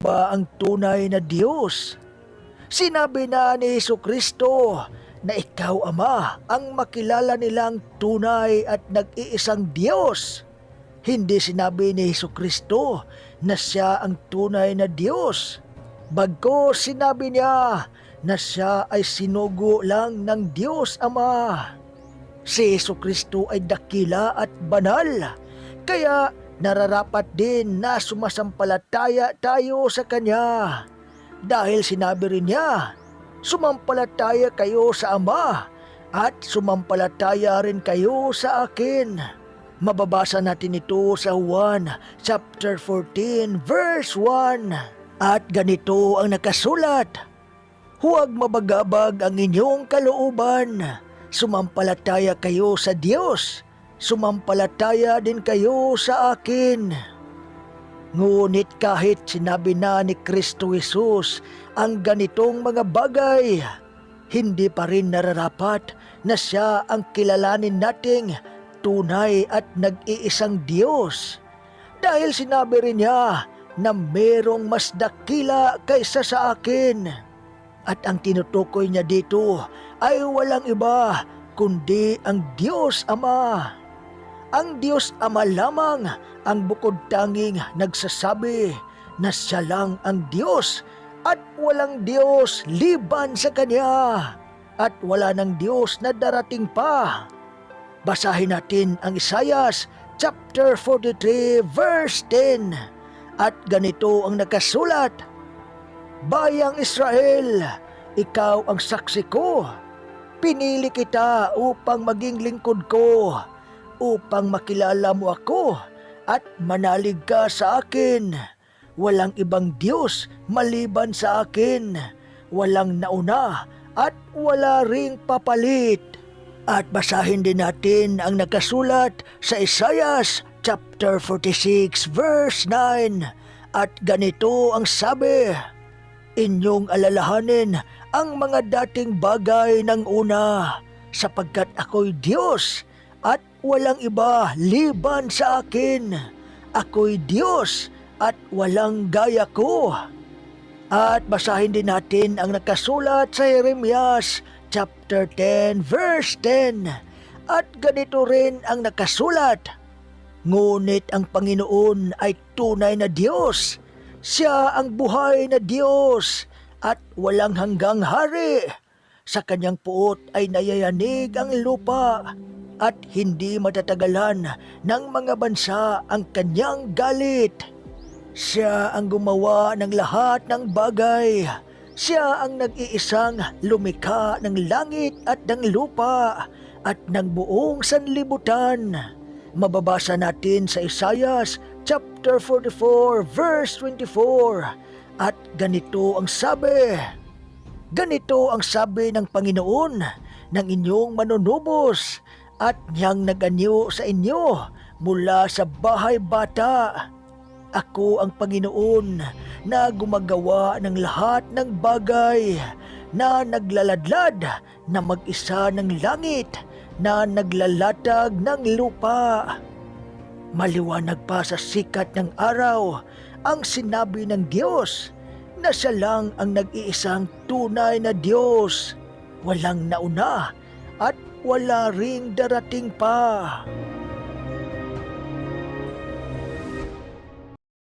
ba ang tunay na Diyos? Sinabi na ni Jesucristo na ikaw, Ama, ang makilala nilang tunay at nag-iisang Diyos. Hindi sinabi ni Jesucristo na siya ang tunay na Diyos. Bagkus sinabi niya na siya ay sinugo lang ng Diyos Ama. Si Jesucristo ay dakila at banal, kaya nararapat din na sumasampalataya tayo sa Kanya. Dahil sinabi rin niya, sumampalataya kayo sa Ama at sumampalataya rin kayo sa akin. Mababasa natin ito sa Juan chapter 14 verse 1. At ganito ang nakasulat, huwag mabagabag ang inyong kalooban. Sumampalataya kayo sa Diyos, sumampalataya din kayo sa akin. Ngunit kahit sinabi na ni Kristo Jesus ang ganitong mga bagay, hindi pa rin nararapat na siya ang kilalanin nating tunay at nag-iisang Diyos. Dahil sinabi rin niya na merong mas dakila kaysa sa akin. At ang tinutukoy niya dito ay walang iba kundi ang Diyos Ama. Ang Diyos Ama lamang ang bukod tanging nagsasabi na siya lang ang Diyos at walang Diyos liban sa Kanya at wala ng Diyos na darating pa. Basahin natin ang Isaias chapter 43 verse 10 at ganito ang nakasulat, Bayang Israel, ikaw ang saksi ko. Pinili kita upang maging lingkod ko, upang makilala mo ako at manalig ka sa akin. Walang ibang Diyos maliban sa akin. Walang nauna at wala ring papalit. At basahin din natin ang nakasulat sa Isaias chapter 46 verse 9. At ganito ang sabi, inyong alalahanin ang mga dating bagay ng una, sapagkat ako'y Diyos at walang iba liban sa akin. Ako'y Diyos at walang gaya ko. At basahin din natin ang nakasulat sa Jeremias chapter 10 verse 10. At ganito rin ang nakasulat, ngunit ang Panginoon ay tunay na Diyos. Siya ang buhay na Diyos at walang hanggang hari. Sa kanyang puot ay nayayanig ang lupa at hindi matatagalan ng mga bansa ang kanyang galit. Siya ang gumawa ng lahat ng bagay. Siya ang nag-iisang lumikha ng langit at ng lupa at ng buong sanlibutan. Mababasa natin sa Isaias chapter 44 verse 24. At ganito ang sabi, ganito ang sabi ng Panginoon ng inyong manunubos at niyang nag-anyo sa inyo mula sa bahay bata. Ako ang Panginoon na gumagawa ng lahat ng bagay, na naglaladlad na mag-isa ng langit, na naglalatag ng lupa. Maliwanag pa sa sikat ng araw ang sinabi ng Diyos na siya lang ang nag-iisang tunay na Diyos. Walang nauna at wala ring darating pa.